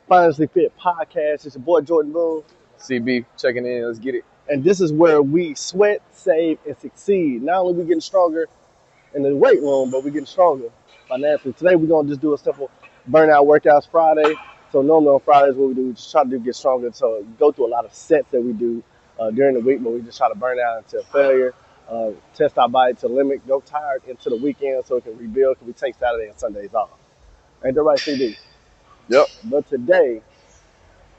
Financially Fit Podcast. It's your boy Jordan Boone. CB checking in. Let's get it. And this is where we sweat, save, and succeed. Not only we getting stronger in the weight room, but we getting stronger financially. Today we're gonna just do a simple burnout workouts Friday. So normally on Fridays what we do, we just try to get stronger. So go through a lot of sets that we do during the week, but we just try to burn out until failure. Test our body to limit, go tired into the weekend so it can rebuild because we take Saturday and Sundays off. Ain't that right, CD? Yep. But today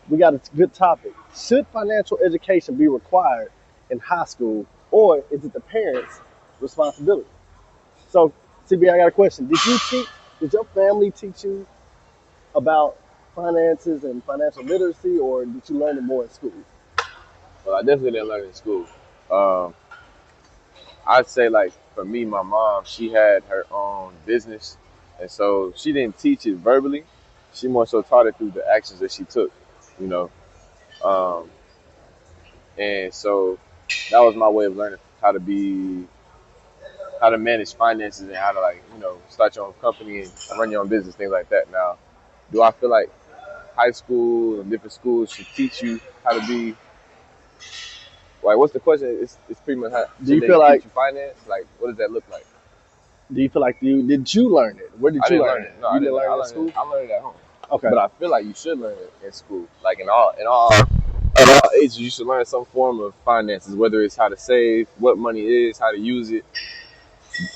we got a good topic. Should financial education be required in high school, or is it the parents' responsibility? So, CB, I got a question. Did your family teach you about finances and financial literacy, or did you learn it more in school? Well, I definitely didn't learn it in school. Um, I'd say like for me, my mom, she had her own business, and so she didn't teach it verbally. She more so taught it through the actions that she took. You know, um, and so that was my way of learning how to manage finances and how to start your own company and run your own business, things like that. Now, do I feel like high school and different schools should teach you how to be like? What's the question? It's pretty much how Do you should they feel like teach you finance? Like, what does that look like? did you learn it? Where did I you didn't learn learn it? it. No, You I didn't didn't learn. learn it in school? I learned it at home. Okay. But I feel like you should learn it in school. Like at all ages, you should learn some form of finances, whether it's how to save, what money is, how to use it,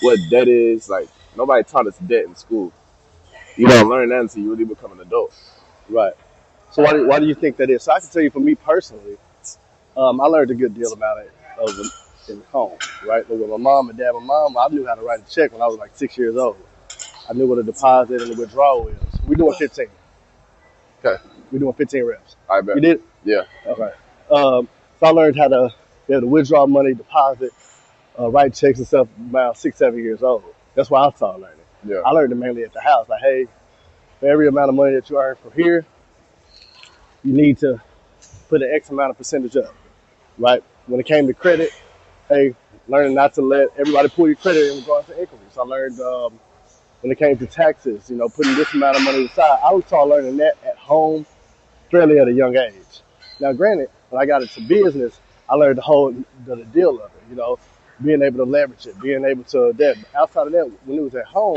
what debt is. Like nobody taught us debt in school. You don't learn that until you really become an adult. Right. So why do you think that is? So I can tell you for me personally, I learned a good deal about it over in home, right? But with my mom and dad, I knew how to write a check when I was like 6 years old. I knew what a deposit and a withdrawal is. We doing 15. Okay, We doing 15 reps. I bet. You did? Yeah. Okay. So I learned how to be able to withdraw money, deposit, write checks and stuff about 6, 7 years old. That's why I started learning. Yeah. I learned it mainly at the house. Like, hey, for every amount of money that you earn from here, you need to put an X amount of percentage up, right? When it came to credit, hey, learning not to let everybody pull your credit in regards to equity. So I learned when it came to taxes, putting this amount of money aside. I was taught learning that at home fairly at a young age. Now, granted, when I got into business, I learned the deal of it, being able to leverage it, being able to that. Outside of that, when it was at home,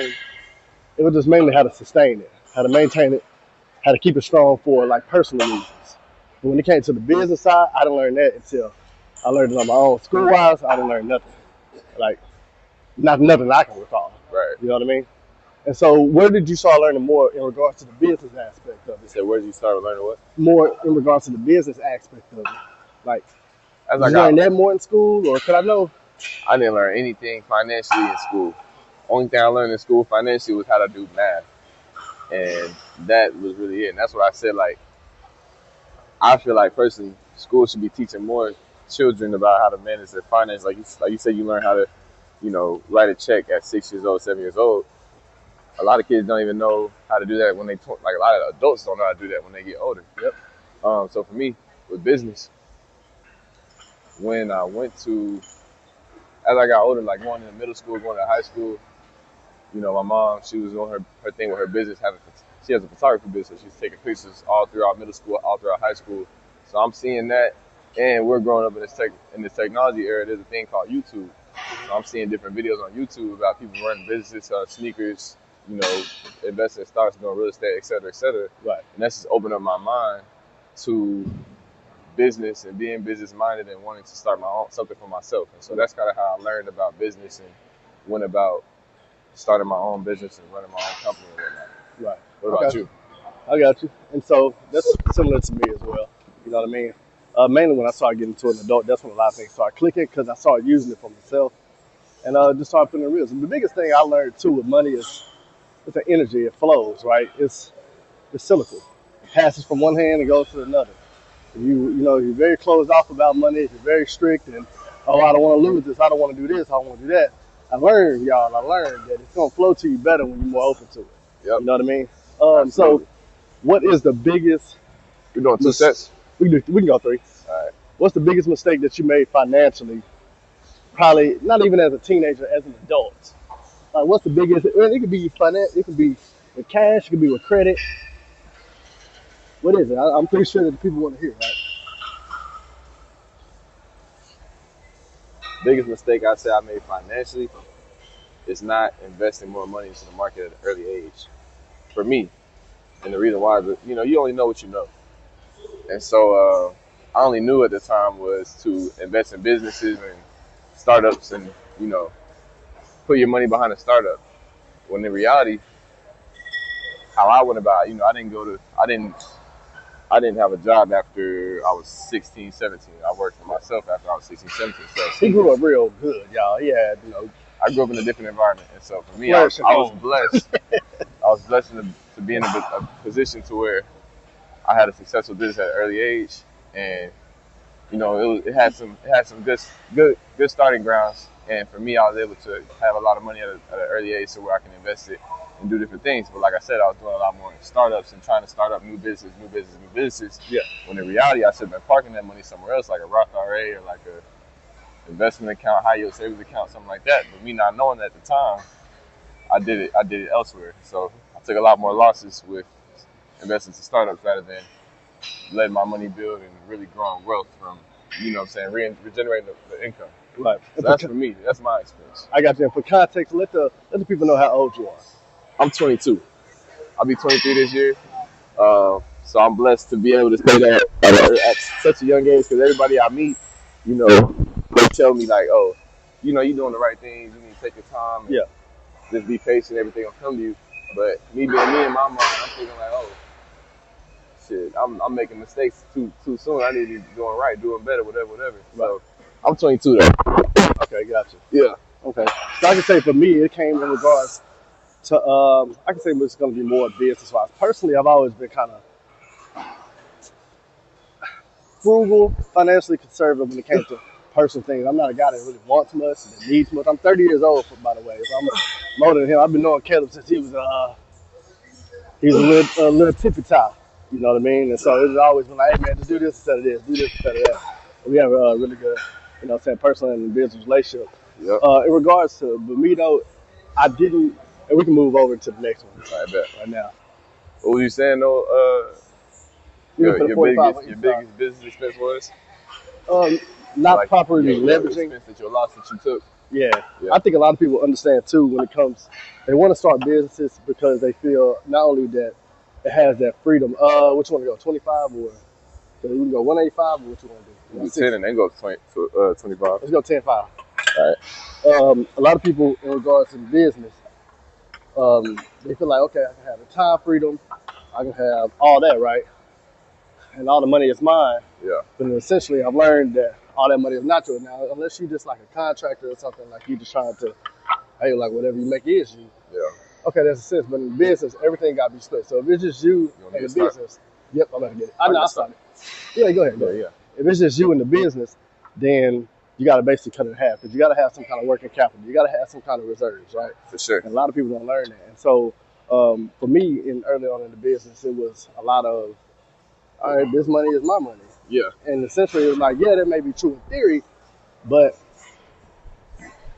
it was just mainly how to sustain it, how to maintain it, how to keep it strong for like personal reasons. But when it came to the business side, I didn't learn that until I learned it on my own. School wise, I didn't learn nothing. Like nothing I can recall. Right. You know what I mean? And so where did you start learning more in regards to the business aspect of You it? said where did you start learning what? More in regards to the business aspect of it. Like, As did I you learn got, that more in school? Or could I know? I didn't learn anything financially in school. Only thing I learned in school financially was how to do math, and that was really it. And that's what I said. Like, I feel like personally, school should be teaching more children about how to manage their finances. Like you said, you learn how to, write a check at 6 years old, 7 years old. A lot of kids don't even know how to do that when like a lot of adults don't know how to do that when they get older. Yep. So for me, with business, when I went to, as I got older, like going into middle school, going to high school, my mom, she was on her thing with her business. She has a photography business. She's taking pictures all throughout middle school, all throughout high school. So I'm seeing that, and we're growing up in this technology era. There's a thing called YouTube. So I'm seeing different videos on YouTube about people running businesses, sneakers, investing in stocks, doing real estate, et cetera, et cetera. Right. And that's just opened up my mind to business and being business minded and wanting to start my own something for myself. And so that's kind of how I learned about business and went about starting my own business and running my own company and whatnot. Right. What about Okay. you? I got you. And so that's similar to me as well. You know what I mean? Mainly when I started getting to an adult, that's when a lot of things started clicking because I started using it for myself and just started putting it in real. So the biggest thing I learned too with money is it's an energy. It flows, right? It's cyclical. It passes from one hand and goes to another. You're very closed off about money. You're very strict and I don't want to lose this. I don't want to do this. I don't want to do that. I learned that it's gonna flow to you better when you're more open to it. Yep. You know what I mean? Absolutely. So what is the biggest? We're doing two sets. We can go three. All right. What's the biggest mistake that you made financially? Probably not even as a teenager, as an adult. Like, what's the biggest? It could be finance. It could be with cash. It could be with credit. What is it? I'm pretty sure that the people want to hear, right? Biggest mistake I say I made financially is not investing more money into the market at an early age. For me, and the reason why is that, you only know what you know. And so I only knew at the time was to invest in businesses and startups and, you know, put your money behind a startup. When in reality, how I went about it, I didn't have a job after I was 16, 17. I worked for myself after I was 16, 17. So He grew up real good, y'all. He had, I grew up in a different environment. And so for me, I was blessed. I was blessed to be in a position to where I had a successful business at an early age. And it had some good starting grounds, and for me, I was able to have a lot of money at an early age, so where I can invest it and do different things. But like I said, I was doing a lot more in startups and trying to start up new businesses. Yeah. When in reality, I should have been parking that money somewhere else, like a Roth IRA or like a investment account, high yield savings account, something like that. But me not knowing that at the time, I did it elsewhere. So I took a lot more losses with investing in startups rather than letting my money build and really growing wealth from, regenerating the income. Right. So that's for me. That's my experience. I got you. And for context, let the people know how old you are. I'm 22. I'll be 23 this year. So I'm blessed to be able to say that at such a young age, because everybody I meet, they tell me like, oh, you're doing the right things. You need to take your time. And just be patient. Everything will come to you. But me being me in my mind, I'm thinking like, oh, shit, I'm making mistakes too soon. I need to be doing right, doing better, whatever. Right. So I'm 22 though. Okay, gotcha. Yeah. Okay. So I can say for me, it came in regards to I can say it's going to be more business wise. Personally, I've always been kind of frugal, financially conservative when it came to personal things. I'm not a guy that really wants much, that needs much. I'm 30 years old, by the way. So I'm older than him. I've been knowing Caleb since he was a little tippy top. You know what I mean? And so it's always been like, hey man, just do this instead of this, do this instead of that. And we have a really good, personal and business relationship. Yep. In regards to Bamido, I didn't, and we can move over to the next one. I bet. Right now. What were you saying though? Your biggest business expense was? Not like, properly leveraging. Expense that your loss that you took. Yeah. I think a lot of people understand too when it comes, they want to start businesses because they feel not only that it has that freedom. Which one to go? 25 or so we can go 185 or what you want to do? You 10 and then go to 25. Let's go 10-5. All right. A lot of people in regards to the business, they feel like, okay, I can have the time freedom, I can have all that, right? And all the money is mine. Yeah. But essentially, I've learned that all that money is not yours now, unless you're just like a contractor or something, like you just trying to, hey, like whatever you make is you. Yeah. Okay, that's a sense. But in business, everything got to be split. So if it's just you and the business, yep, I'm about to get it. I started. Yeah, go ahead. Yeah. If it's just you and the business, then you got to basically cut it in half because you got to have some kind of working capital. You got to have some kind of reserves, right? For sure. And a lot of people don't learn that. And so for me, early on in the business, it was a lot of, all right, this money is my money. Yeah. And essentially, it was like, yeah, that may be true in theory, but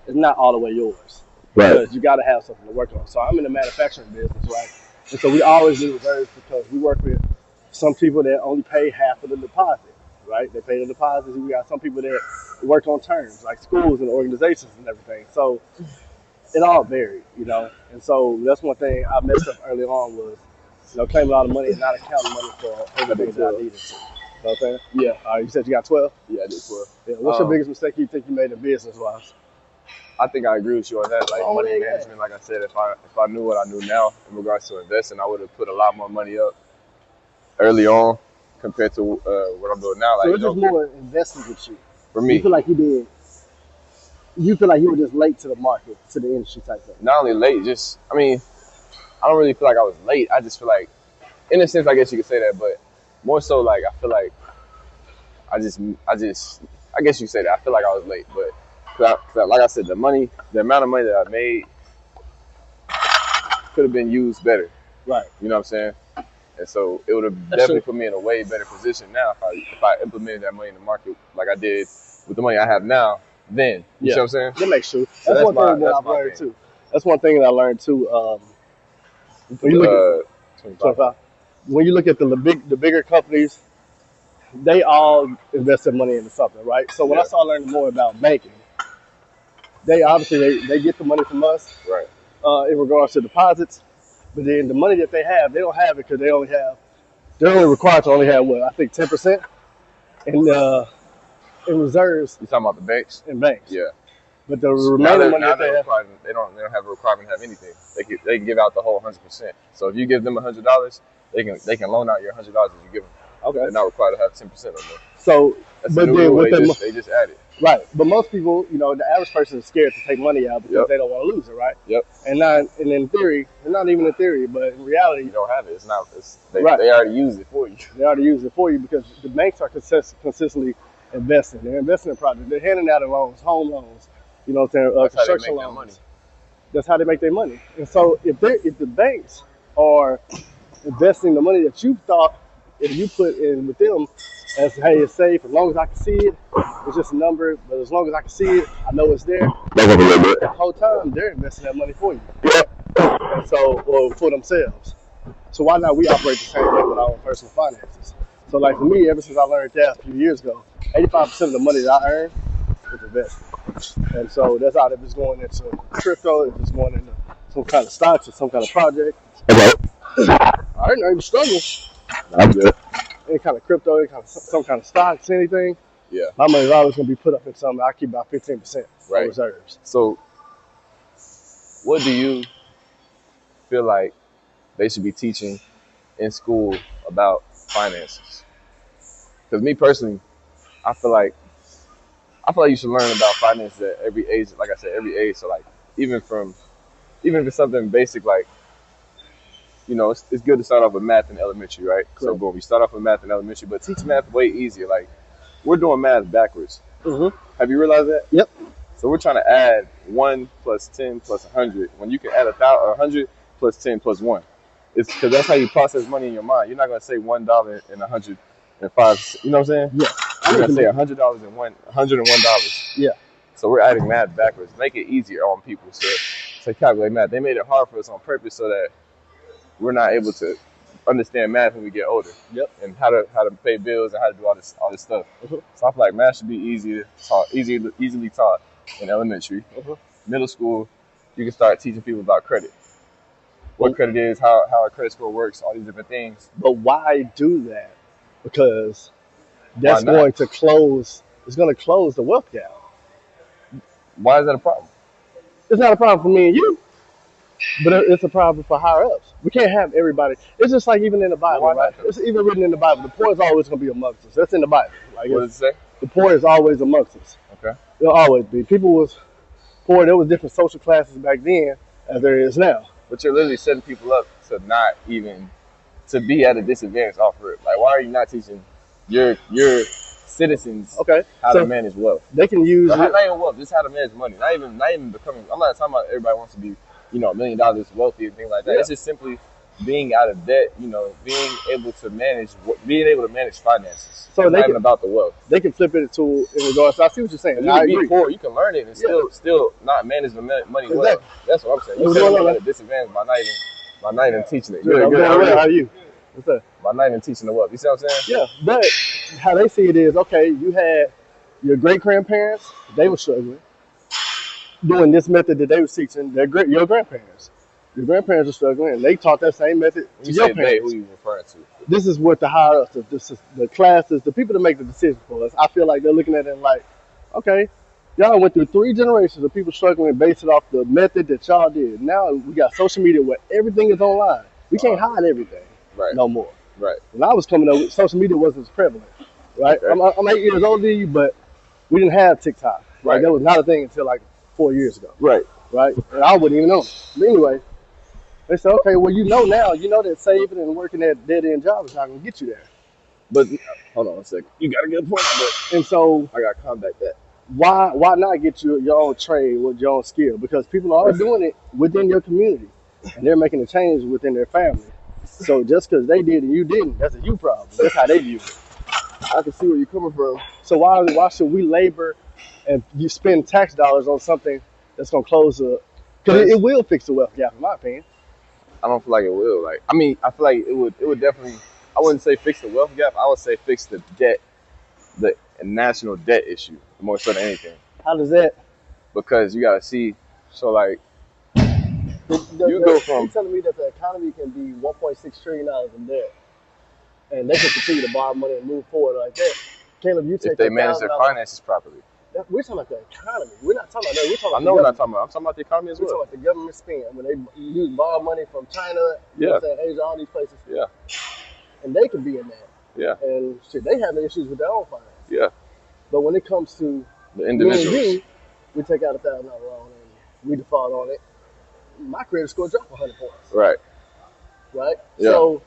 it's not all the way yours. Right. Because you got to have something to work on. So I'm in the manufacturing business, right? And so we always do reserves because we work with some people that only pay half of the deposit, right? They pay the deposits. We got some people that work on terms, like schools and organizations and everything. So it all varied, And so that's one thing I messed up early on was, claiming all the money and not accounting money for everything that I needed to. You know what I'm saying? Yeah. You said you got 12? Yeah, I did 12. Yeah. What's your biggest mistake you think you made in business-wise? I think I agree with you on that. Like money management, like I said, if I knew what I knew now in regards to investing, I would have put a lot more money up early on compared to what I'm doing now. So it's just more investing with you. For me. You feel like you were just late to the market, to the industry type thing. Not only late, I don't really feel like I was late. I just feel like, in a sense, I guess you could say that, but more so like I feel like I guess you could say that. I feel like I was late, but like I said, the amount of money that I made could have been used better. Right. You know what I'm saying? And so it would have definitely put me in a way better position now if I implemented that money in the market like I did with the money I have now. Then you see what I'm saying? That makes sense. So that's one thing that I've learned too. That's one thing that I learned too. 25. when you look at the bigger companies, they all invest their money into something, right? So when I Yeah. started learning more about banking, they obviously they get the money from us Right. in regards to deposits, but then the money that they have, they don't have it because they're only required to only have what I think 10% in reserves You talking about the banks? in banks. Yeah. But the Now remaining they're money now that they they're have, required. They don't have a requirement to have anything. They can give out the whole 100%. So if you give them $100, they can loan out your $100 that you give them. okay. They're not required to have 10% on there. So, That's a but new then rule. with them, They just added. right? But most people, the average person is scared to take money out because Yep. they don't want to lose it, right? Yep. And in theory, and not even in theory, but in reality, You don't have it. It's not. Right. They already used it for you. they already use it for you because the banks are consistently investing. They're investing in projects. They're handing out in loans, home loans. You know what I'm saying? That's how they Construction make their loans. money. That's how they make their money. And so if the banks are investing the money that you thought if you put in with them as hey, it's safe as long as I can see it, it's just a number, but as long as I can see it, I know it's there. The whole time they're investing that money for you. And so or for themselves. So why not we operate the same way with our own personal finances? So like for me, ever since I learned that a few years ago, 85% of the money that I earn is invested. And so that's out if it's going into crypto, if it's going into some kind of stocks or some kind of project. I didn't even struggle. I'm good. Any kind of crypto, any kind of some kind of stocks, anything. Yeah. My money is always going to be put up in something. I keep about 15% Right. in reserves. So, what do you feel like they should be teaching in school about finances? Because me personally, I feel like you should learn about finances at every age. Like I said, every age. So like even if it's something basic like it's good to start off with math in elementary, right? Correct. So boom, you start off with math in elementary, but teach math way easier. Like we're doing math backwards. Mm-hmm. Have you realized that? Yep. So we're trying to add 1 plus 10 plus 100 when you can add 100 plus 10 plus 1. It's because that's how you process money in your mind. You're not gonna say $1 and 105. You know what I'm saying? Yeah. You're gonna say $100 and $101. Yeah. So we're adding math backwards. Make it easier on people to calculate math. They made it hard for us on purpose so that we're not able to understand math when we get older. Yep. And how to pay bills and how to do all this stuff. Mhm. So I feel like math should be easily taught in elementary. Mhm. Middle school, you can start teaching people about credit. What credit is, how a credit score works, all these different things. But why do that? Because that's Why not? going to close. It's going to close the wealth gap. Why is that a problem? It's not a problem for me and you, but it's a problem for higher ups. We can't have everybody. It's just like even in the Bible, Why right? not? It's even written in the Bible. The poor is always going to be amongst us. That's in the Bible. Like What does it say? the poor is always amongst us. Okay. It'll always be. People was poor. There was different social classes back then as there is now. But you're literally setting people up to be at a disadvantage off rip. Like, why are you not teaching your citizens Okay. how So to manage wealth? they can use Not it. even wealth, just how to manage money. Not even becoming. I'm not talking about everybody wants to be, $1 million wealthy and things like that. Yeah. It's just simply being out of debt. Being able to manage finances. So It's they not can- even about the wealth. They can flip it to in regards. I see what you're saying. You I can be agree. poor, you can learn it and Yeah. still not manage the money well. Exactly. That's what I'm saying. You What's set going them on, at a disadvantage by not even teaching it. Good, I'm Good. doing well. How are you? What's that? By not even teaching the wealth. You see what I'm saying? Yeah, but how they see it is okay. You had your great grandparents; they were struggling doing this method that they were teaching. Your grandparents. Your grandparents were struggling, and they taught that same method to You your say they, parents. who you referring to? This is what the higher ups, this is the classes, the people that make the decisions for us. I feel like they're looking at it like, okay, y'all went through 3 generations of people struggling based it off the method that y'all did. Now we got social media where everything is online. We can't hide everything Right. no more. Right. When I was coming up, social media wasn't as prevalent, right? Okay. I'm 8 years older than you, but we didn't have TikTok. Right? Right. That was not a thing until like 4 years ago, Right. right? And I wouldn't even know. But anyway, they said, okay, well, now, that saving and working that dead-end job is not going to get you there. But hold on a second. You got a good point, but And so I got to combat that. why not get your own trade with your own skill? Because people are doing it within your community, and they're making a change within their family. So just because they did and you didn't, that's a you problem. That's how they view it. I can see where you're coming from. So why should we labor and you spend tax dollars on something that's going to close because it will fix the wealth gap, in my opinion. I don't feel like it will. Like, I mean, I feel like it would definitely. I wouldn't say fix the wealth gap. I would say fix the debt, the national debt issue more so than anything. How does that? Because you gotta see. So like, you go You're from telling me that the economy can be $1.6 trillion in debt, and they can continue to borrow money and move forward like that. Caleb, you take if they manage their $1,000. finances properly. We're talking about the economy. We're not talking about that. We're talking I about know the we're not government. talking about. I'm talking about the economy as We're well. talking about the government spend when they use borrow money from China, you know what I'm saying, Asia, all these places, Yeah, and they can be in that. yeah, And shit, they have issues with their own finance. yeah. But when it comes to The me and individuals. you, we take out $1,000 loan and we default on it. My credit score dropped 100 points, Right. right? Yeah. So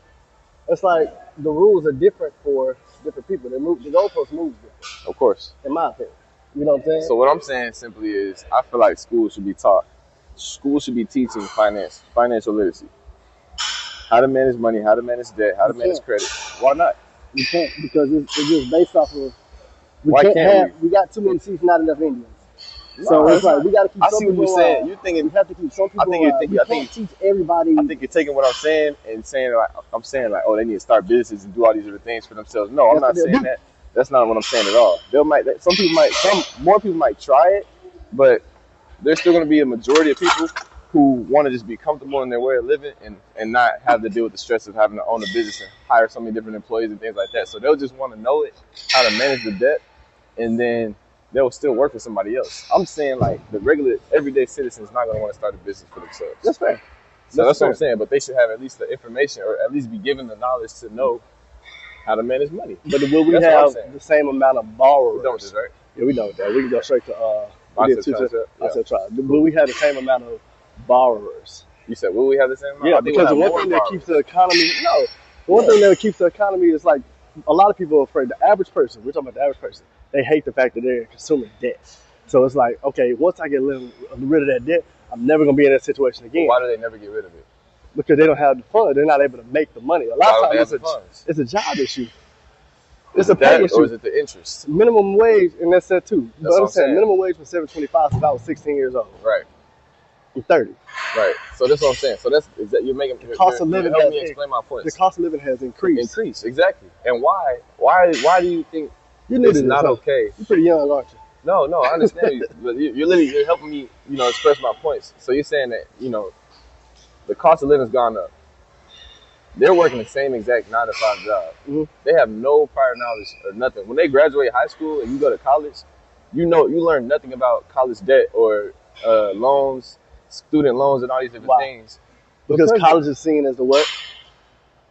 it's like the rules are different for different people. They move, the goalposts move different, Of course. in my opinion. You know what I'm saying? So what I'm saying simply is, I feel like schools should be taught. Schools should be teaching financial literacy, how to manage money, how to manage debt, how to You manage can't. credit. Why not? We can't because it's just based off of Why can't we got too many seats, not enough Indians. No, So it's like not. we got to keep I some see what people you're saying. around. You're thinking. We have to keep some people I think you're around. thinking- We I can't think- teach everybody. I think you're taking what I'm saying and saying like I'm saying like, oh, they need to start businesses and do all these other things for themselves. No, I'm That's not what they'll saying do. that. That's not what I'm saying at all. Some more people might try it, but there's still going to be a majority of people who want to just be comfortable in their way of living and not have to deal with the stress of having to own a business and hire so many different employees and things like that. So they'll just want to know how to manage the debt, and then they'll still work for somebody else. I'm saying like the regular everyday citizen is not going to want to start a business for themselves. That's fair. So that's what I'm fair. saying. But they should have at least the information, or at least be given the knowledge to know how to manage money. But will we That's what I'm have saying. the same amount of borrowers? We're done with this, right? Yeah, we done with that. We can go straight to I we said did two- try. I said try. Will we have the same amount of borrowers? You said, will we have the same amount? Yeah, I think because the we'll have one thing more that keeps the economy the one thing that keeps the economy is like a lot of people are afraid. The average person, we're talking about the average person, they hate the fact that they're consuming debt. So it's like, okay, once I get rid of that debt, I'm never gonna be in that situation again. Why do they never get rid of it? Because they don't have the fund. They're not able to make the money. A lot Why of don't they times have the funds? it's a job issue. Is It's a it pay that, issue. or is it the interest? Minimum wage, and that's that too. That's what I'm saying. Minimum wage was $7.25 since I was 16 years old. Right, I'm 30. right. So that's what I'm saying. So is that you're making cost of living helping me has- explain my The points. cost of living has increased. Increase, exactly. And why do you think You knew it's this, not huh? okay? You're pretty young, aren't you? No, I understand you, but you're helping me, express my points. So you're saying that, the cost of living's gone up. They're working the same exact 9-to-5 job. Mhm. They have no prior knowledge or nothing. When they graduate high school and you go to college, you learn nothing about college debt or loans, student loans, and all these different Wow. things. Because college is seen as the what?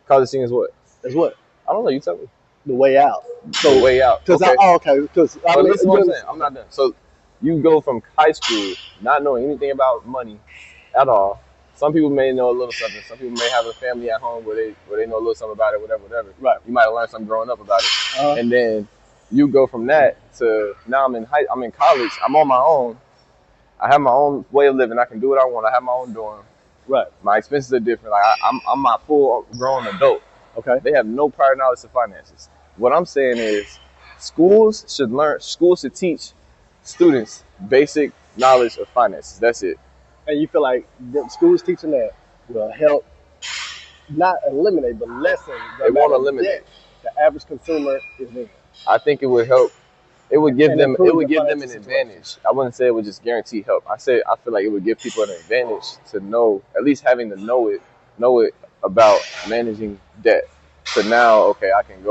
College scene is what? As what? I don't know. You tell me. The way out. The way out. Because Okay. Because But listen to what I'm saying. I'm not done. So you go from high school not knowing anything about money at all. Some people may know a little something. Some people may have a family at home where they know a little something about it, whatever. Right. You might have learned something growing up about it. Uh, And then you go from that to now I'm in college. I'm on my own. I have my own way of living. I can do what I want. I have my own dorm. right. My expenses are different. Like I'm my full grown adult. Okay. They have no prior knowledge of finances. What I'm saying is schools should teach students basic knowledge of finances. That's it. And you feel like the schools teaching that will help not eliminate, but lessen the It won't amount of eliminate. debt the average consumer is in. I think it would help. It would give And them improve the an financial situation. advantage. I wouldn't say it would just guarantee help. I feel like it would give people an advantage to know, at least having to know it about managing debt. So now, okay, I can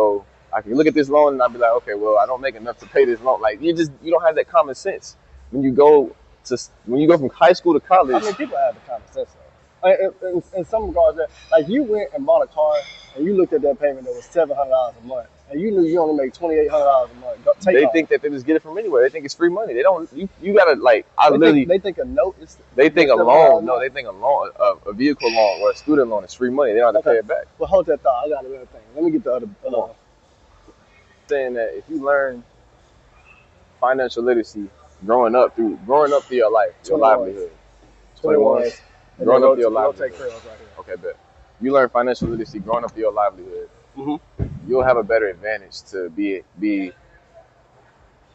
look at this loan and I'll be like, okay, well, I don't make enough to pay this loan. Like you don't have that common sense when you go from high school to college. I mean, people have the common sense though. In some regards, like you went and bought a car and you looked at that payment that was $700 a month, and you knew you only make $2,800 a month. They think that they just get it from anywhere. They think it's free money. They don't. You gotta like. they think a note is. They think a $700 loan. No, they think a loan, a vehicle loan or a student loan is free money. They don't have to pay it back. Well, hold that thought. I got another thing. Let me get the other. Saying that if you learn financial literacy growing up through your life, your 21. livelihood, 21, growing up through your livelihood. Take trails right here. Okay, bet. You learn financial literacy growing up through your livelihood. Mhm. You'll have a better advantage to be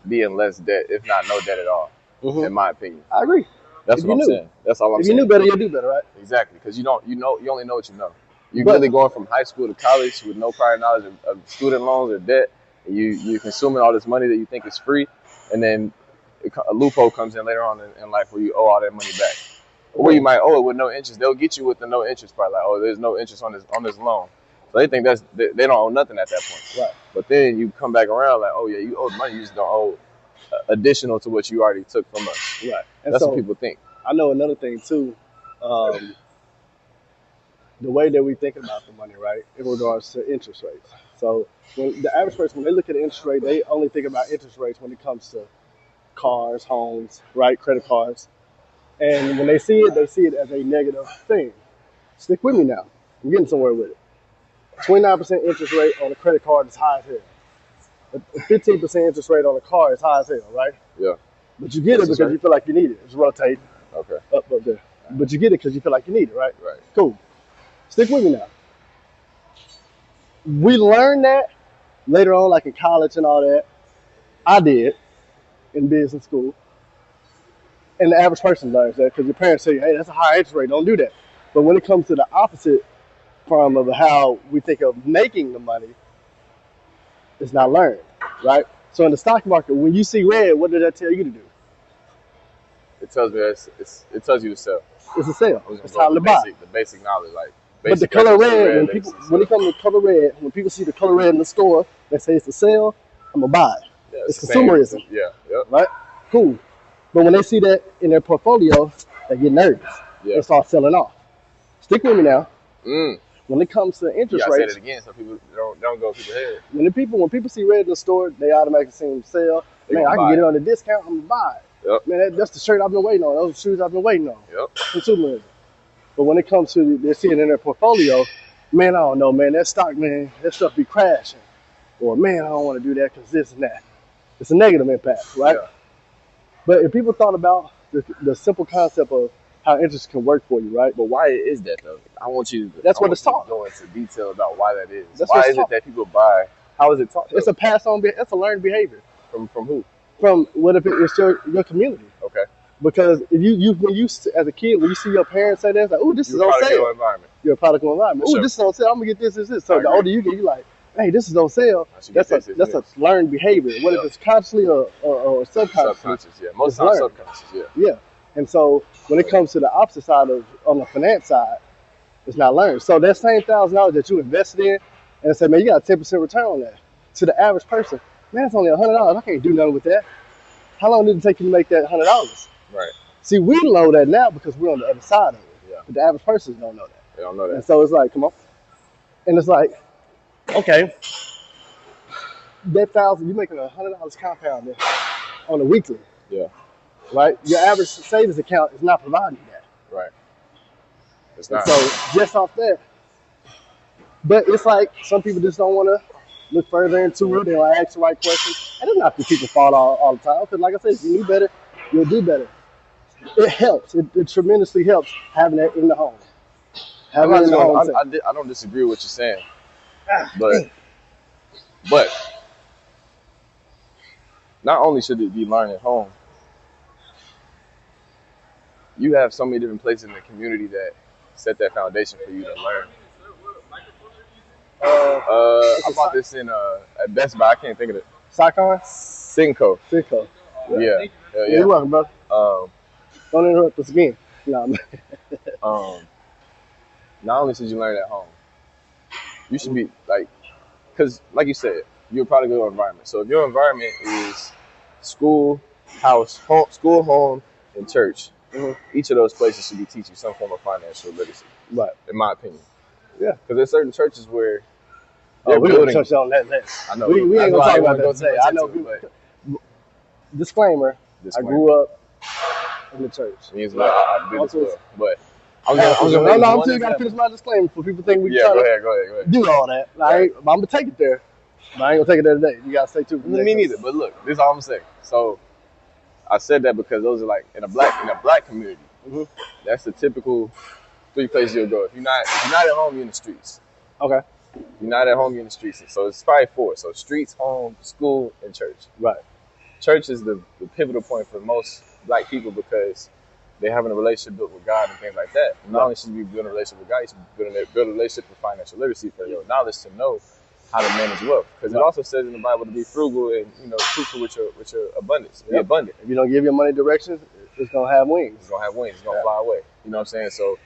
in less debt, if not no debt at all. Mhm. In my opinion. I agree. That's If what you I'm knew, saying. That's all I'm if you saying. knew better, you'll do better, right? Exactly, because you only know what you know. You're But really going from high school to college with no prior knowledge of student loans or debt. And you're consuming all this money that you think is free, and then a loophole comes in later on in life where you owe all that money back, or you might owe it with no interest. They'll get you with the no interest part, like, oh, there's no interest on this loan. So they think they don't owe nothing at that point. right. But then you come back around like, oh yeah, you owe money, you just don't owe additional to what you already took from us. Right. And That's so what people think. I know another thing too, the way that we think about the money, right, in regards to interest rates. So when the average person, when they look at the interest rate, they only think about interest rates when it comes to cars, homes, right, credit cards. And when they see it as a negative thing. Stick with me now. I'm getting somewhere with it. 29% interest rate on a credit card is high as hell. A 15% interest rate on a car is high as hell, right? Yeah. But you get it because you feel like you need it. It's rotating Okay. up there. But you get it because you feel like you need it, right? Right. Cool. Stick with me now. We learned that later on, like in college and all that. I did in business school. And the average person learns that because your parents say, hey, that's a high interest rate, don't do that. But when it comes to the opposite from of how we think of making the money, it's not learned, right? So in the stock market, when you see red, what did that tell you to do? It tells me it tells you to sell. It's a sale. I was It's gonna time go to with buy. the basic knowledge, like But the basic color essence of red, when that people is when it comes to color red, when people see the color red in the store, they say it's a sale, I'm gonna buy it. yeah, It's the same. consumerism, Yeah. Yep. right? Cool. But when they see that in their portfolio, they get nervous. Yeah. They start selling off. Stick with me now. Mm. When it comes to You interest gotta say rates, that again so people don't go to the head. when people see red in the store, they automatically see them sell. They Man, gonna I can buy get it it. on a discount. I'm gonna buy it. Yep. Man, that's the shirt I've been waiting on. Those are the shoes I've been waiting on. Yep. Consumerism. But when it comes to they're seeing in their portfolio, man, I don't know, man, that stock, man, that stuff be crashing. Or man, I don't want to do that because this and that. It's a negative impact, right? Yeah. But if people thought about the simple concept of how interest can work for you, right? But why is that though? I want you to. That's I what want it's you to taught. go into detail about why that is. That's Why what it's is it taught. that people buy? How is it taught? It's a pass on. It's a learned behavior from who? from what if it's your community. Okay. Because if you when you as a kid when you see your parents say that, it's like, oh, this is You're on part of sale. your environment. You're a product of environment. Oh, Sure. this is on sale. I'm gonna get this. So I the agree. older you get, you like, hey, this is on sale. I should That's get a this, that's a learned behavior. Whether Yeah. it's consciously or subconsciously. Subconscious, yeah. Most It's times learned. subconscious, yeah. Yeah. And so when it comes to the opposite side of on the finance side, it's not learned. So that same $1,000 that you invested in, and say, man, you got a 10% return on that. To the average person, man, it's only $100. I can't do nothing with that. How long did it take you to make that $100? Right. See, we know that now because we're on the other side of it. Yeah. But the average person don't know that. They don't know And that. so it's like, come on. And it's like, okay, that $1,000, you're making $100 compounded on a weekly, Yeah. right? Your average savings account is not providing that. Right. It's And not. so just off that, but it's like some people just don't want to look further into it. They don't ask the right questions. And it's not that people fall all the time. Because like I said, if you knew better, you'll do better. It helps. It tremendously helps having that in the home. I'm Having it not in the home. going, I don't disagree with what you're saying, but not only should it be learned at home, you have so many different places in the community that set that foundation for you to learn. I bought this in at Best Buy. I can't think of it. Sycon? Cinco. Cinco. Yeah. You're welcome, brother. Um, Don't interrupt us again. No, not only should you learn at home, you should be like, because like you said, you're a product of your environment. So if your environment is school, house, home, and church, each of those places should be teaching some form of financial literacy. right. In my opinion. Yeah. Because there's certain churches where Oh, they're we're going to building. touch on that next. I know. We ain't That's going to why talk I about wanna that go today. too I much know into it, people. Disclaimer, I grew up in the church. Means well, I did as well. But I'm No, gonna I'm make one still got to example. finish my disclaimer for people think we Yeah, trying go to ahead, go ahead. do all that. I'm going to take it there, but I ain't going to take it there today. You got to stay tuned. for the Me next neither. But look, this is all I'm saying. So I said that because those are like in a black community. Mhm. That's the typical 3 places you'll go. If you're not at home, you're in the streets. Okay. If you're not at home, you're in the streets. So it's probably 4. So streets, home, school, and church. Right. Church is the pivotal point for most black people because they're having a relationship built with God and things like that. Not only should you be building a relationship with God, you should build a relationship with financial literacy for your knowledge to know how to manage wealth. Because it also says in the Bible to be frugal and fruitful with your abundance. Be abundant. If you don't give your money directions, it's gonna have wings. It's gonna have wings. It's gonna fly away. You know what I'm saying? So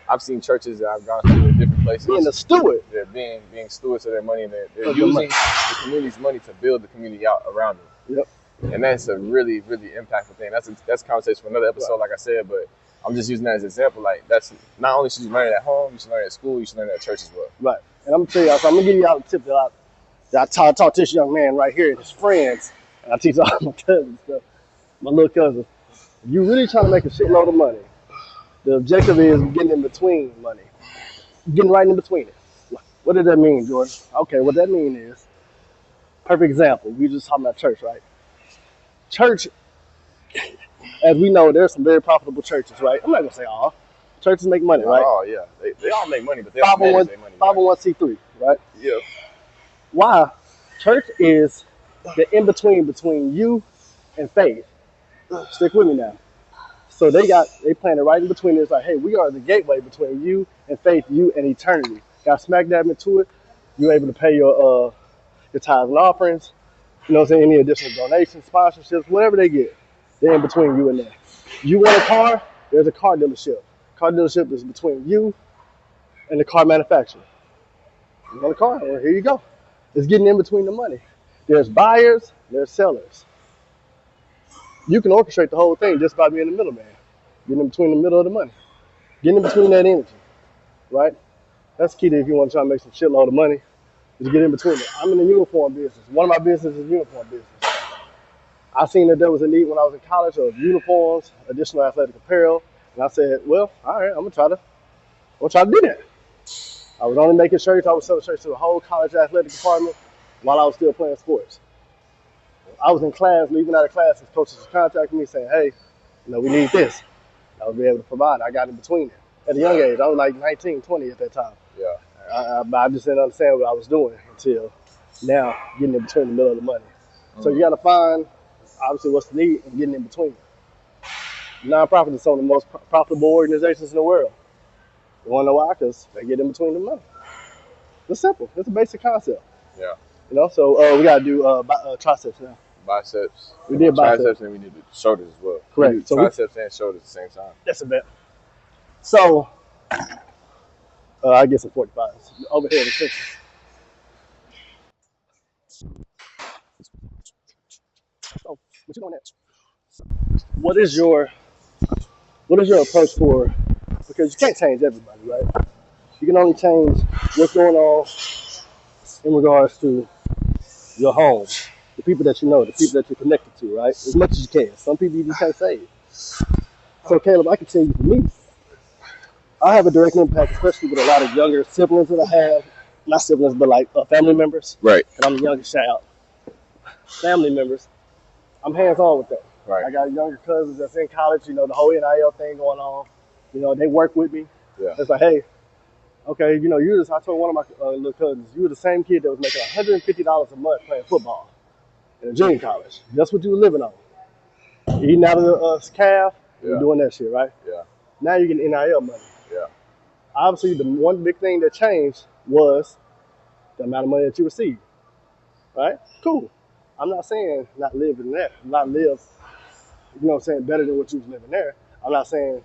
I've seen churches that I've gone to in different places. Being a steward. They're being stewards of their money, and they're using the community's money to build the community out around them. Yep. And that's a really, really impactful thing. That's a conversation for another episode, like I said, but I'm just using that as an example. Like, that's not only should you learn it at home, you should learn it at school, you should learn it at church as well. Right. And I'm gonna tell y'all, so I'm gonna give y'all a tip that I taught this young man right here and his friends, and I teach all my cousins stuff. My little cousin. If you're really trying to make a shitload of money, the objective is getting in between money. Getting right in between it. What does that mean, Jordan? Okay, what that means is, perfect example, we just talking about church, right? Church, as we know, there's some very profitable churches, right? I'm not gonna say all. Churches make money, right? Oh yeah, they all make money, but they all manage their money. 501c3, right? Yeah. Why? Church is the in-between you and faith. Stick with me now. So they playing it right in between. It's like, hey, we are the gateway between you and faith, you and eternity. Got smack dab into it. You're able to pay your tithes and offerings. You know what I'm saying? Any additional donations, sponsorships, whatever they get, they're in between you and that. You want a car? There's a car dealership. Car dealership is between you and the car manufacturer. You want a car? Well, here you go. It's getting in between the money. There's buyers, there's sellers. You can orchestrate the whole thing just by being the middleman. Getting in between the middle of the money. Getting in between that energy, right? That's key to if you want to try to make some shitload of money, is get in between it. I'm in the uniform business. One of my businesses is uniform business. I seen that there was a need when I was in college of uniforms, additional athletic apparel, and I said, well, all right, I'm gonna try to do that. I was only making shirts. I was selling shirts to the whole college athletic department while I was still playing sports. I was in class, leaving out of class, and coaches contacted me saying, hey, we need this. I would be able to provide. I got in between it. At a young age, I was like 19, 20 at that time. Yeah. I just didn't understand what I was doing until now, getting in between the middle of the money. So you got to find, obviously, what's the need and getting in between it. Nonprofits are some of the most profitable organizations in the world. You want to know why? Because they get in between the money. It's simple. It's a basic concept. Yeah. So we got to do triceps now. Biceps. We did biceps. Triceps, and we need the shoulders as well. Correct. So triceps and shoulders at the same time. That's a bet. So I get some 45s. Overhead extensions. So what you doing next? What is your approach for, because you can't change everybody, right? You can only change what's going on in regards to your home, the people that you know, the people that you're connected to, right? As much as you can. Some people you just can't save. So Caleb, I can tell you for me, I have a direct impact, especially with a lot of younger siblings that I have. Not siblings, but like family members. Right. And I'm the youngest child. Family members, I'm hands-on with them. Right. I got younger cousins that's in college, the whole NIL thing going on. They work with me. Yeah. It's like, hey, okay, I told one of my little cousins, you were the same kid that was making $150 a month playing football in a junior college. That's what you were living on. Eating out of the calf, you're doing that shit, right? Yeah. Now you're getting NIL money. Yeah. Obviously, the one big thing that changed was the amount of money that you received, right? Cool. I'm not saying not live in that, not live, better than what you was living there. I'm saying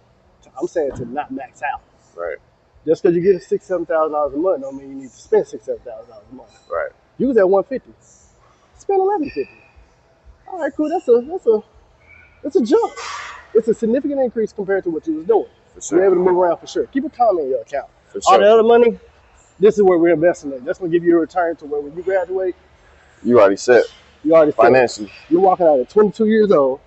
to not max out. Right. Just because you get $6,000-7,000 a month don't mean you need to spend $6,000-7,000 a month. Right. You was at $150. Spend $1,150. All right, cool. That's a jump. It's a significant increase compared to what you was doing. For sure. You're able to move around for sure. Keep it calm in your account. For sure. All the other money, this is where we're investing in. That's gonna give you a return to where when you graduate, you already set. Financially. You're walking out at 22 years old,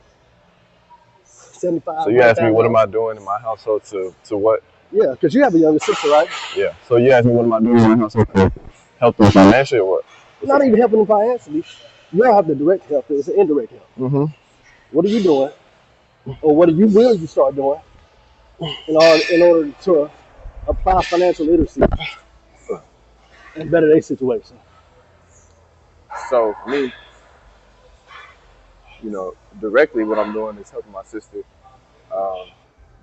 75. So you asked me, what am I doing in my household to what? Yeah, because you have a younger sister, right? Yeah. So you asked me, what am I doing in my household to help them financially or what? Not even helping them financially. You don't have the direct help. It's an indirect help. Mm-hmm. What are you doing? Or what will you start doing in order to apply financial literacy and better their situation? So for me, directly what I'm doing is helping my sister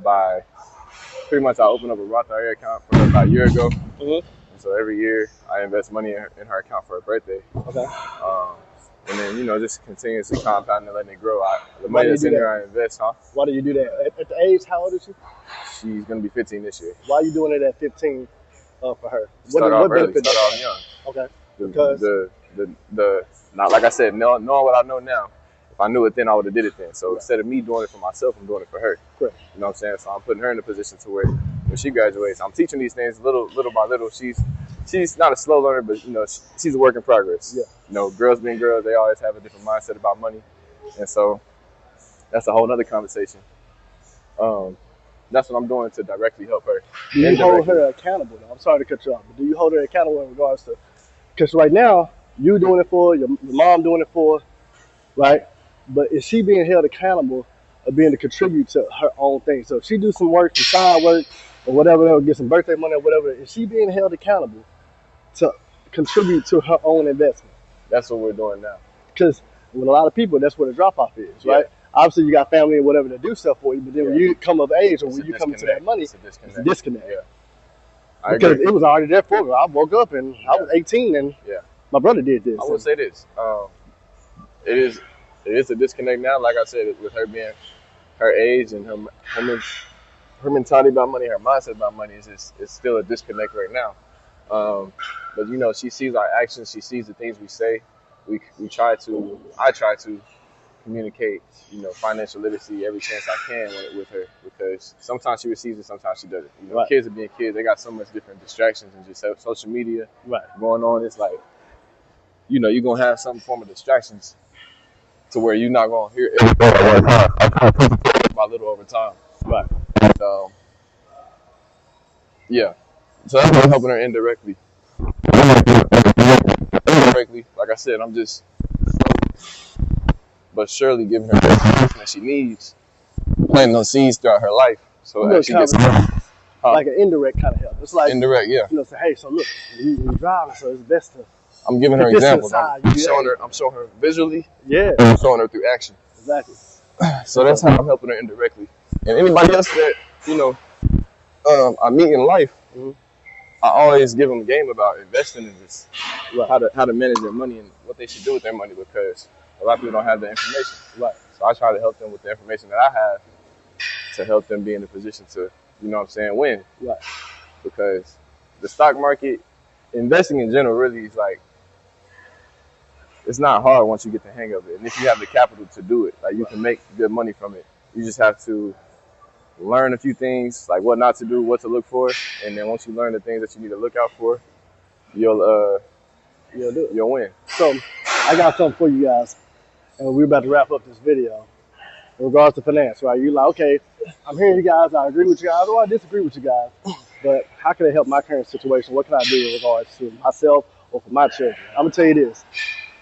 By pretty much I opened up a Roth IRA account for her about a year ago. Mm-hmm. And so every year I invest money in her account for her birthday. Okay. And then, just continuously compounding and letting it grow. The Why money do you that's do in that? there I invest, Why do you do that? At the age, how old is she? She's going to be 15 this year. Why are you doing it at 15 for her? Start off early, benefit start does off young. Okay. Because not like I said, knowing what I know now, if I knew it then, I would have did it then. So instead of me doing it for myself, I'm doing it for her. Correct. You know what I'm saying? So I'm putting her in a position to where when she graduates, I'm teaching these things little by little. She's not a slow learner, but she's a work in progress. Yeah. Girls being girls, they always have a different mindset about money, and so that's a whole other conversation. That's what I'm doing to directly help her. Do you hold her accountable? Now, I'm sorry to cut you off, but do you hold her accountable in regards to? Because right now you doing it for your mom doing it for, right? But is she being held accountable of being to contribute to her own thing? So if she do some work, some side work, or whatever, get some birthday money or whatever, is she being held accountable to contribute to her own investment? That's what we're doing now. Because with a lot of people, that's where the drop off is, right? Obviously, you got family and whatever to do stuff for you, but then when you come of age or when you come into that money, it's a disconnect. Yeah. Because it was already there for me. I woke up and I was 18 and my brother did this. I would say this. It is a disconnect now. Like I said, with her being her age and her mentality about money, her mindset about money it's still a disconnect right now. But she sees our actions, she sees the things we say. I try to communicate, financial literacy every chance I can with her, because sometimes she receives it, sometimes she doesn't. Kids are being kids; they got so much different distractions and just social media going on. It's like, you're gonna have some form of distractions to where you're not gonna hear everything at one time. I kind of put it by little over time. Right. So, yeah. So that's what I'm helping her indirectly. Like I said, I'm just but surely giving her the information that she needs, planting those seeds throughout her life. So as she gets like an indirect kind of help. It's like indirect, yeah. Say, hey, so look, you're driving, so it's best to. I'm giving her examples. I'm showing her visually. Yeah. And I'm showing her through action. Exactly. So that's how I'm helping her indirectly. And anybody else that I meet in life, I always give them a game about investing in this, how to manage their money and what they should do with their money, because a lot of people don't have the information. Right. So I try to help them with the information that I have to help them be in a position to, win. Right. Because the stock market, investing in general, really is like, it's not hard once you get the hang of it. And if you have the capital to do it, like you can make good money from it. You just have to learn a few things, like what not to do, what to look for. And then once you learn the things that you need to look out for, you'll win. So I got something for you guys. And we're about to wrap up this video in regards to finance, right? You're like, okay, I'm hearing you guys, I agree with you guys, or I disagree with you guys, but how can it help my current situation? What can I do in regards to myself or for my children? I'm gonna tell you this.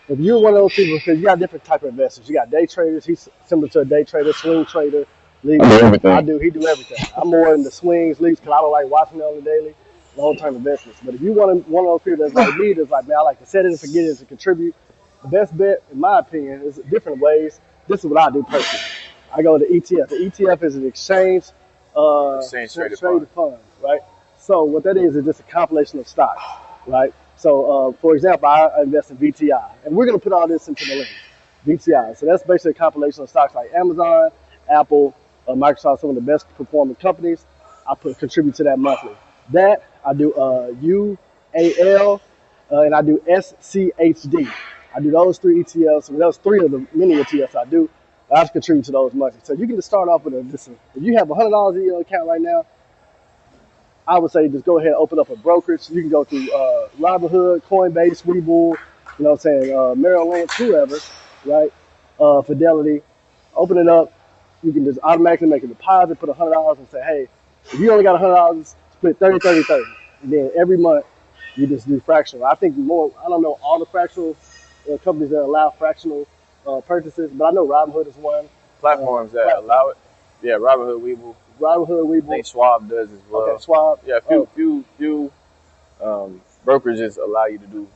If you're one of those people, because you got different type of investors, you got day traders, he's similar to a day trader, swing trader, league. I do everything. He do everything. I'm more in the swings, leagues, because I don't like watching it on the daily, long-term investments. But if you one of those people that's like me, that's like, man, I like to set it and forget it and to contribute, the best bet, in my opinion, is different ways. This is what I do personally. I go to ETF. The ETF is an exchange traded fund, right? So what that is just a compilation of stocks, right? So for example, I invest in VTI, and we're going to put all this into the link. VTI. So that's basically a compilation of stocks like Amazon, Apple, Microsoft, some of the best performing companies. I contribute to that monthly. That I do UAL, and I do SCHD. I do those 3 ETFs, and those 3 of the many ETFs I do. I contribute to those monthly. So you can just start off with if you have $100 in your account right now, I would say just go ahead and open up a brokerage. You can go through Robinhood, Coinbase, Webull, Merrill Lynch, whoever, right? Fidelity. Open it up. You can just automatically make a deposit, put $100 and say, hey, if you only got $100, split 30, 30, 30. And then every month you just do fractional. I think I don't know all the fractional companies that allow fractional purchases, but I know Robinhood is one. Platforms that allow it. Yeah, Robinhood, Webull. I think Schwab does as well. Okay, Schwab. Yeah, few brokerages allow you to do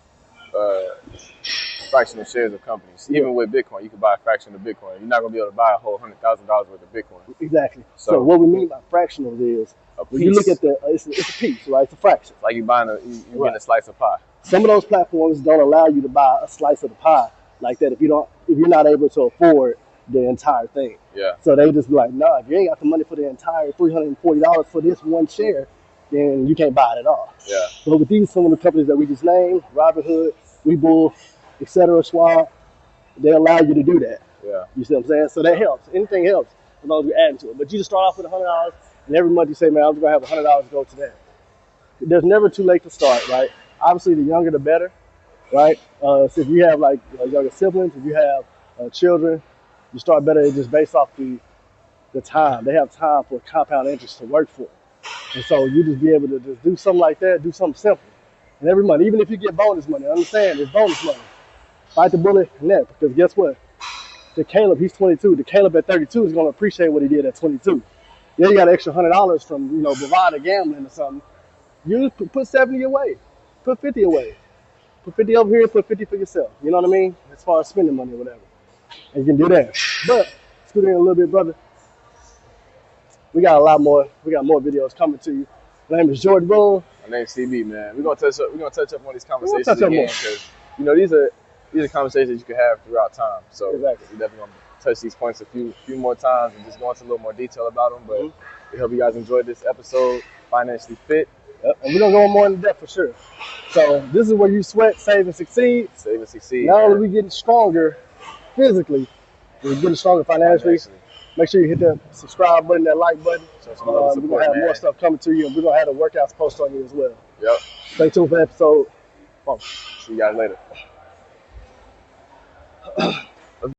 fractional shares of companies. Even with Bitcoin, you can buy a fraction of Bitcoin. You're not gonna be able to buy a whole $100,000 worth of Bitcoin. Exactly. So So what we mean by fractional is a when you look piece, at it's a piece, right? It's a fraction. like you buying you getting a slice of pie. Some of those platforms don't allow you to buy a slice of the pie like that if you're not able to afford the entire thing. Yeah. So they just be like, nah, if you ain't got the money for the entire $340 for this one share, then you can't buy it at all. Yeah. But with some of the companies that we just named, Robinhood, Webull, etc., Schwab, they allow you to do that. Yeah. You see what I'm saying? So that helps. Anything helps as long as you're adding to it. But you just start off with $100, and every month you say, man, I'm just gonna have $100 go to that. There's never too late to start, right? Obviously, the younger the better, right? So if you have like younger siblings, if you have children, you start better just based off the time. They have time for compound interest to work for. And so you just be able to just do something like that, do something simple. And every month, even if you get bonus money, understand it's bonus money. Bite the bullet and that, because guess what? To Caleb, he's 22. To Caleb at 32 is going to appreciate what he did at 22. Yeah, you got an extra $100 from Bovada gambling or something. You put 70 away, put 50 away, put 50 over here, put 50 for yourself. You know what I mean? As far as spending money or whatever, and you can do that. But scoot in a little bit, brother. We got a lot more. We got more videos coming to you. My name is Jordan Boone. My name's CB, man. We're gonna touch up on these conversations touch up again more. because these are conversations you can have throughout time. So Exactly. we're definitely gonna touch these points a few more times and just go into a little more detail about them. But we hope you guys enjoyed this episode, Financially Fit. Yep. And we're gonna go more in depth for sure. So this is where you sweat, save, and succeed. Save and succeed. Not only are we getting stronger physically, we're getting stronger financially. Make sure you hit that subscribe button, that like button. We're gonna have more stuff coming to you, and we're gonna have the workouts post on you as well. Yep. Stay tuned for episode 4. See you guys later.